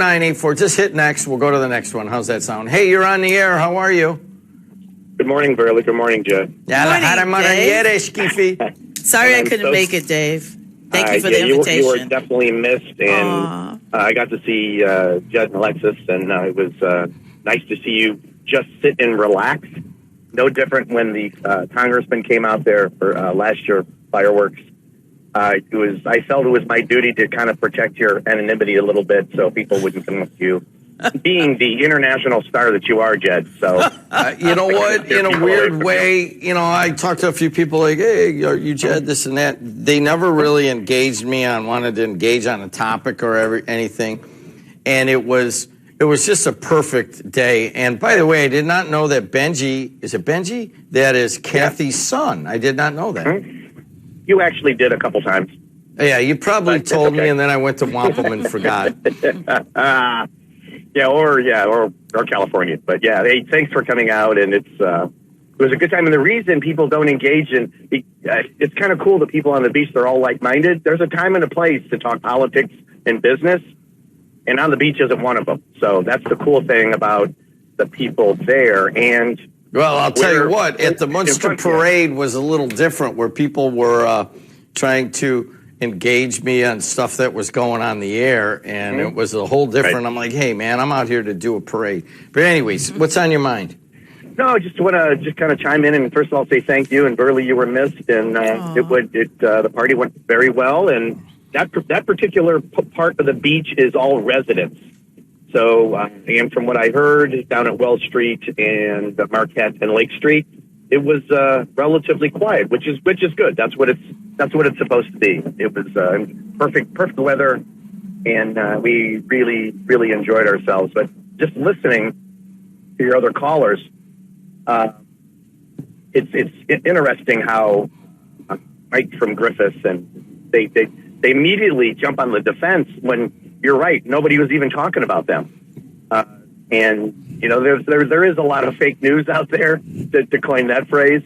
984. Just hit next. We'll go to the next one. How's that sound? Hey, you're on the air. How are you? Good morning, Burley. Good morning, Jed. Sorry I couldn't make it, Dave. Thank you for the invitation. You were definitely missed, and I got to see Jed and Alexis, and it was nice to see you just sit and relax. No different when the congressman came out there for last year fireworks. I felt it was my duty to kind of protect your anonymity a little bit so people wouldn't come up to you. Being the international star that you are, Jed. So you know what? In a weird way, I talked to a few people like, hey, are you Jed, this and that. They never really engaged me wanted to engage on a topic or anything. And it was just a perfect day. And by the way, I did not know that Benji, is it Benji? That is Kathy's son. I did not know that. Mm-hmm. You actually did a couple times. Yeah, you probably told me, and then I went to Wampum and forgot. or California. But yeah, hey, thanks for coming out, and it was a good time. And the reason people don't engage it's kind of cool that people on the beach, they're all like-minded. There's a time and a place to talk politics and business, and on the beach isn't one of them. So that's the cool thing about the people there. And well, I'll tell you what, at the Munster Parade was a little different, where people were trying to engage me on stuff that was going on the air, and it was a whole different. Right. I'm like, hey, man, I'm out here to do a parade. But anyways, what's on your mind? No, I just want to just kind of chime in and first of all say thank you. And Burley, you were missed, and the party went very well. And that particular part of the beach is all residents. So, and from what I heard down at Wells Street and Marquette and Lake Street, it was relatively quiet, which is good. That's what it's supposed to be. It was perfect weather, and we really enjoyed ourselves. But just listening to your other callers, it's interesting how Mike from Griffiths and they immediately jump on the defense when you're right. Nobody was even talking about them, and there is a lot of fake news out there, to coin that phrase.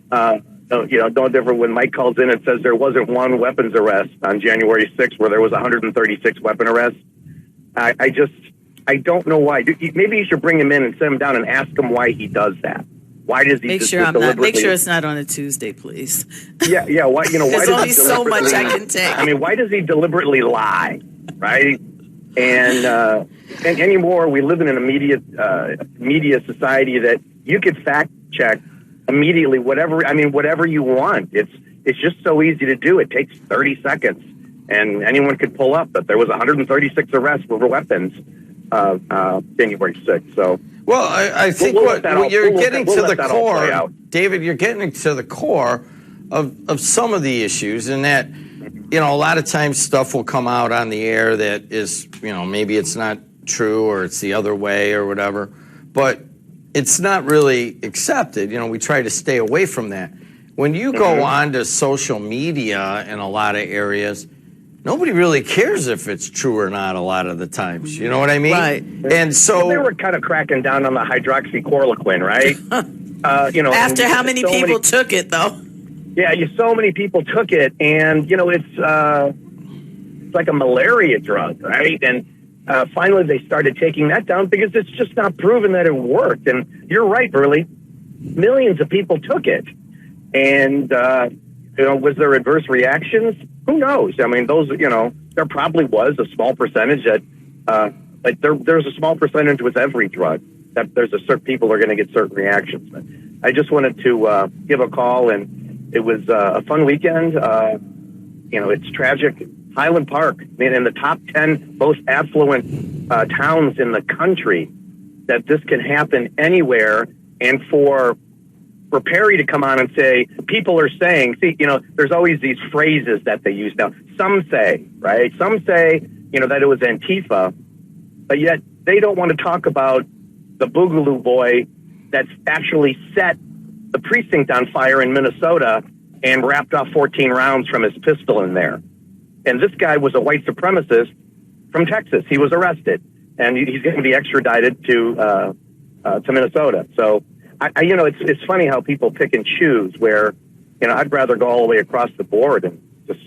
No different when Mike calls in and says there wasn't one weapons arrest on January 6th where there was 136 weapon arrests. I don't know why. Maybe you should bring him in and sit him down and ask him why he does that. Why does he make sure it's not on a Tuesday, please? Yeah. Why? Why There's only so much I can take. I mean, why does he deliberately lie? Right? And anymore, we live in a media society that you could fact check immediately whatever you want. It's just so easy to do. It takes 30 seconds, and anyone could pull up that there was 136 arrests for weapons January 6th. So, well, I think you're getting to the core, David. You're getting to the core of some of the issues, and that a lot of times stuff will come out on the air that is maybe it's not true or it's the other way or whatever, but it's not really accepted. We try to stay away from that. When you go on to social media in a lot of areas, nobody really cares if it's true or not a lot of the times. You know what I mean? Right. And so they were kind of cracking down on the hydroxychloroquine, right? After how many people took it, though? Yeah, so many people took it, and it's like a malaria drug, right? And finally, they started taking that down because it's just not proven that it worked. And you're right, Burley. Millions of people took it, and was there adverse reactions? Who knows? I mean, those there probably was a small percentage that there's a small percentage with every drug that there's people are going to get certain reactions. But I just wanted to give a call, and it was a fun weekend. It's tragic. Highland Park, in the top 10 most affluent towns in the country, that this can happen anywhere. And for Perry to come on and say, people are saying, there's always these phrases that they use now. Some say, right? Some say, that it was Antifa, but yet they don't want to talk about the Boogaloo boy that's actually set the precinct on fire in Minnesota and wrapped off 14 rounds from his pistol in there. And this guy was a white supremacist from Texas. He was arrested, and he's going to be extradited to Minnesota. So, it's funny how people pick and choose. Where, I'd rather go all the way across the board and just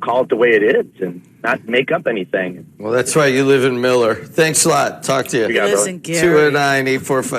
call it the way it is and not make up anything. Well, that's why you live in Miller. Thanks a lot. Talk to you. Listen, Gary. 209-845.